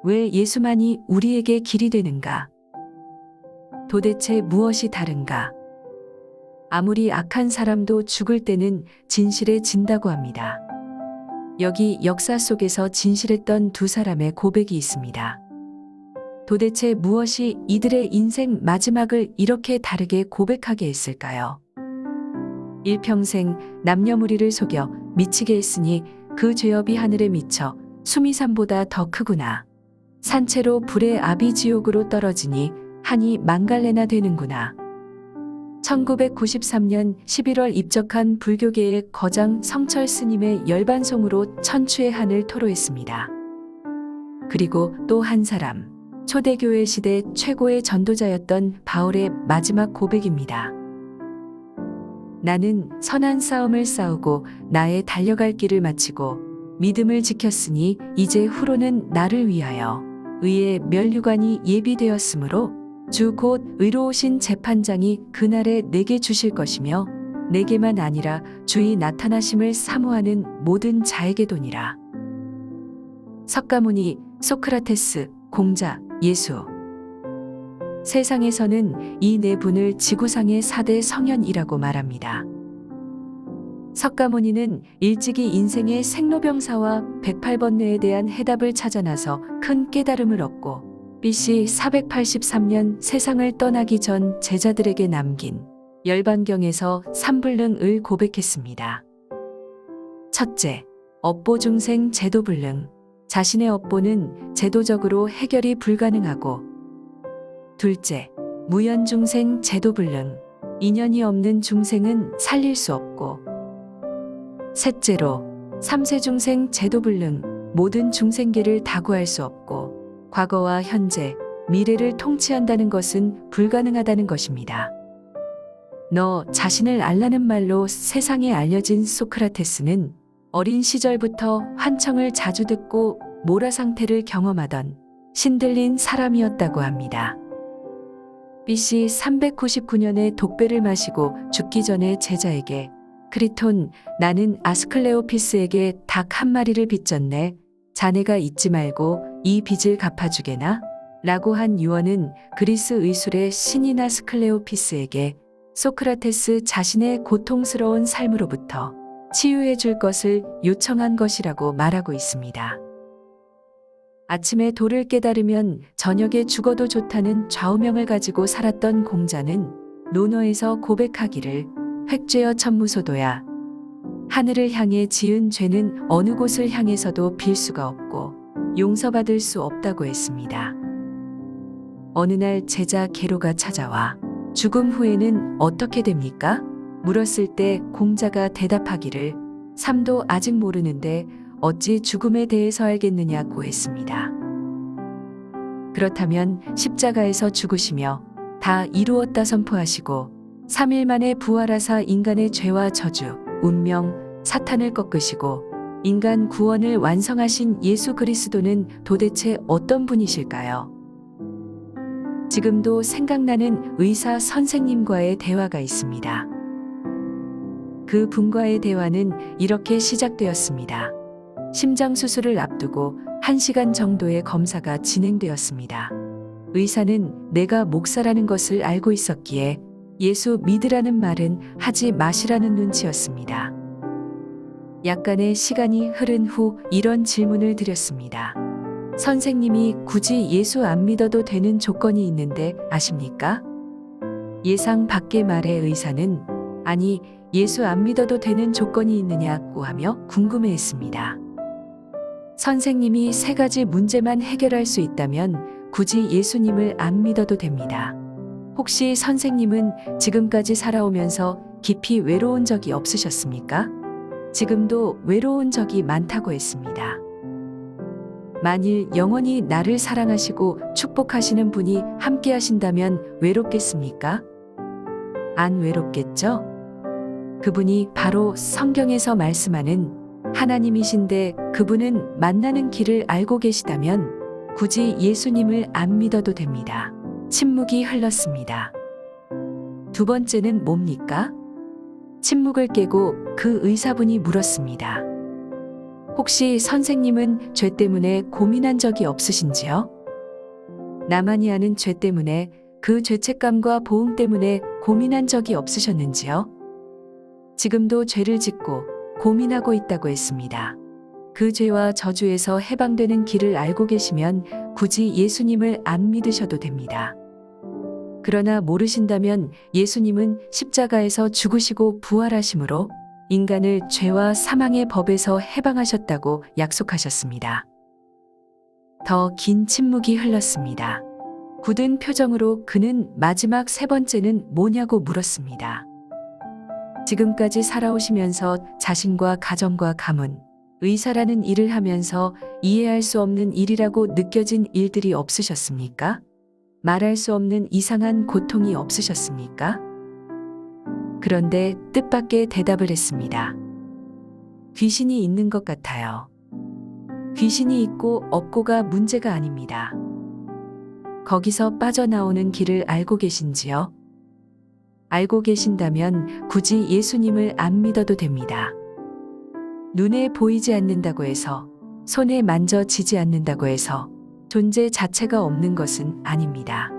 왜 예수만이 우리에게 길이 되는가? 도대체 무엇이 다른가? 아무리 악한 사람도 죽을 때는 진실에 진다고 합니다. 여기 역사 속에서 진실했던 두 사람의 고백이 있습니다. 도대체 무엇이 이들의 인생 마지막을 이렇게 다르게 고백하게 했을까요? 일평생 남녀무리를 속여 미치게 했으니 그 죄업이 하늘에 미쳐 수미산보다 더 크구나. 산채로 불의 아비지옥으로 떨어지니 한이 망갈레나 되는구나. 1993년 11월 입적한 불교계의 거장 성철 스님의 열반송으로 천추의 한을 토로했습니다. 그리고 또 한 사람, 초대교회 시대 최고의 전도자였던 바울의 마지막 고백입니다. 나는 선한 싸움을 싸우고 나의 달려갈 길을 마치고 믿음을 지켰으니 이제 후로는 나를 위하여 의의 면류관이 예비되었으므로 주 곧 의로우신 재판장이 그날에 내게 주실 것이며 내게만 아니라 주의 나타나심을 사모하는 모든 자에게도니라. 석가모니, 소크라테스, 공자, 예수. 세상에서는 이 네 분을 지구상의 4대 성현이라고 말합니다. 석가모니는 일찍이 인생의 생로병사와 108번뇌에 대한 해답을 찾아 나서 큰 깨달음을 얻고 BC 483년 세상을 떠나기 전 제자들에게 남긴 열반경에서 삼불능을 고백했습니다. 첫째, 업보중생 제도불능. 자신의 업보는 제도적으로 해결이 불가능하고, 둘째, 무연중생 제도불능. 인연이 없는 중생은 살릴 수 없고, 셋째로 삼세중생 제도불능. 모든 중생계를 다 구할 수 없고 과거와 현재, 미래를 통치한다는 것은 불가능하다는 것입니다. 너 자신을 알라는 말로 세상에 알려진 소크라테스는 어린 시절부터 환청을 자주 듣고 모라 상태를 경험하던 신들린 사람이었다고 합니다. BC 399년에 독배를 마시고 죽기 전에 제자에게 크리톤, 나는 아스클레오피스에게 닭 한 마리를 빚졌네. 자네가 잊지 말고 이 빚을 갚아주게나? 라고 한 유언은 그리스 의술의 신인 아스클레오피스에게 소크라테스 자신의 고통스러운 삶으로부터 치유해 줄 것을 요청한 것이라고 말하고 있습니다. 아침에 도를 깨달으면 저녁에 죽어도 좋다는 좌우명을 가지고 살았던 공자는 논어에서 고백하기를 획죄여 천무소도야. 하늘을 향해 지은 죄는 어느 곳을 향해서도 빌 수가 없고 용서받을 수 없다고 했습니다. 어느 날 제자 게로가 찾아와 죽음 후에는 어떻게 됩니까? 물었을 때 공자가 대답하기를 삶도 아직 모르는데 어찌 죽음에 대해서 알겠느냐고 했습니다. 그렇다면 십자가에서 죽으시며 다 이루었다 선포하시고 3일 만에 부활하사 인간의 죄와 저주, 운명, 사탄을 꺾으시고 인간 구원을 완성하신 예수 그리스도는 도대체 어떤 분이실까요? 지금도 생각나는 의사 선생님과의 대화가 있습니다. 그 분과의 대화는 이렇게 시작되었습니다. 심장 수술을 앞두고 1시간 정도의 검사가 진행되었습니다. 의사는 내가 목사라는 것을 알고 있었기에 예수 믿으라는 말은 하지 마시라는 눈치였습니다. 약간의 시간이 흐른 후 이런 질문을 드렸습니다. 선생님이 굳이 예수 안 믿어도 되는 조건이 있는데 아십니까? 예상 밖의 말에 의사는 아니, 예수 안 믿어도 되는 조건이 있느냐고 하며 궁금해했습니다. 선생님이 3가지 문제만 해결할 수 있다면 굳이 예수님을 안 믿어도 됩니다. 혹시 선생님은 지금까지 살아오면서 깊이 외로운 적이 없으셨습니까? 지금도 외로운 적이 많다고 했습니다. 만일 영원히 나를 사랑하시고 축복하시는 분이 함께 하신다면 외롭겠습니까? 안 외롭겠죠? 그분이 바로 성경에서 말씀하는 하나님이신데 그분은 만나는 길을 알고 계시다면 굳이 예수님을 안 믿어도 됩니다. 침묵이 흘렀습니다. 두 번째는 뭡니까? 침묵을 깨고 그 의사분이 물었습니다. 혹시 선생님은 죄 때문에 고민한 적이 없으신지요? 나만이 아는 죄 때문에 그 죄책감과 보응 때문에 고민한 적이 없으셨는지요? 지금도 죄를 짓고 고민하고 있다고 했습니다. 그 죄와 저주에서 해방되는 길을 알고 계시면 굳이 예수님을 안 믿으셔도 됩니다. 그러나 모르신다면 예수님은 십자가에서 죽으시고 부활하심으로 인간을 죄와 사망의 법에서 해방하셨다고 약속하셨습니다. 더 긴 침묵이 흘렀습니다. 굳은 표정으로 그는 마지막 세 번째는 뭐냐고 물었습니다. 지금까지 살아오시면서 자신과 가정과 가문, 의사라는 일을 하면서 이해할 수 없는 일이라고 느껴진 일들이 없으셨습니까? 말할 수 없는 이상한 고통이 없으셨습니까? 그런데 뜻밖의 대답을 했습니다. 귀신이 있는 것 같아요. 귀신이 있고 없고가 문제가 아닙니다. 거기서 빠져나오는 길을 알고 계신지요? 알고 계신다면 굳이 예수님을 안 믿어도 됩니다. 눈에 보이지 않는다고 해서, 손에 만져지지 않는다고 해서 존재 자체가 없는 것은 아닙니다.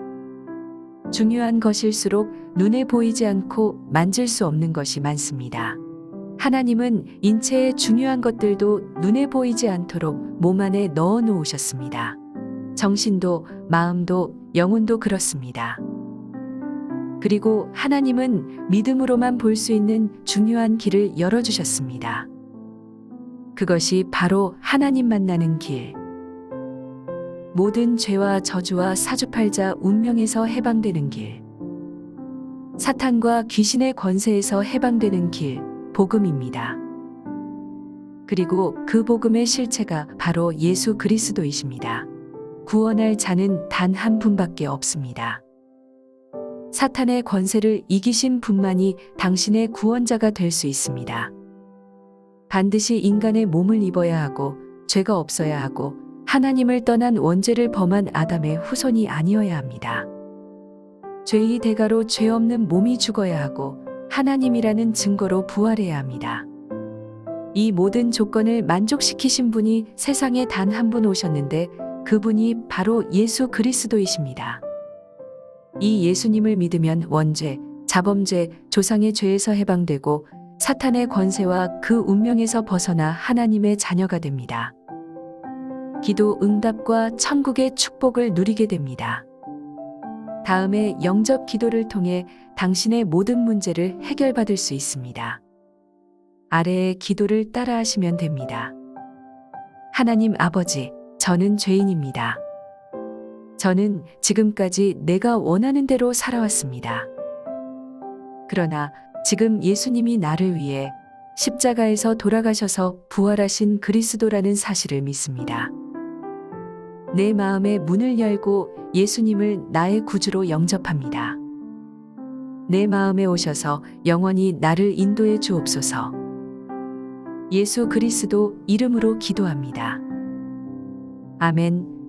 중요한 것일수록 눈에 보이지 않고 만질 수 없는 것이 많습니다. 하나님은 인체의 중요한 것들도 눈에 보이지 않도록 몸 안에 넣어 놓으셨습니다. 정신도 마음도 영혼도 그렇습니다. 그리고 하나님은 믿음으로만 볼 수 있는 중요한 길을 열어주셨습니다. 그것이 바로 하나님 만나는 길. 모든 죄와 저주와 사주팔자 운명에서 해방되는 길. 사탄과 귀신의 권세에서 해방되는 길, 복음입니다. 그리고 그 복음의 실체가 바로 예수 그리스도이십니다. 구원할 자는 단 한 분밖에 없습니다. 사탄의 권세를 이기신 분만이 당신의 구원자가 될 수 있습니다. 반드시 인간의 몸을 입어야 하고 죄가 없어야 하고 하나님을 떠난 원죄를 범한 아담의 후손이 아니어야 합니다. 죄의 대가로 죄 없는 몸이 죽어야 하고 하나님이라는 증거로 부활해야 합니다. 이 모든 조건을 만족시키신 분이 세상에 단 한 분 오셨는데 그분이 바로 예수 그리스도이십니다. 이 예수님을 믿으면 원죄, 자범죄, 조상의 죄에서 해방되고 사탄의 권세와 그 운명에서 벗어나 하나님의 자녀가 됩니다. 기도 응답과 천국의 축복을 누리게 됩니다. 다음에 영접 기도를 통해 당신의 모든 문제를 해결받을 수 있습니다. 아래의 기도를 따라하시면 됩니다. 하나님 아버지, 저는 죄인입니다. 저는 지금까지 내가 원하는 대로 살아왔습니다. 그러나 지금 예수님이 나를 위해 십자가에서 돌아가셔서 부활하신 그리스도라는 사실을 믿습니다. 내 마음의 문을 열고 예수님을 나의 구주로 영접합니다. 내 마음에 오셔서 영원히 나를 인도해 주옵소서. 예수 그리스도 이름으로 기도합니다. 아멘.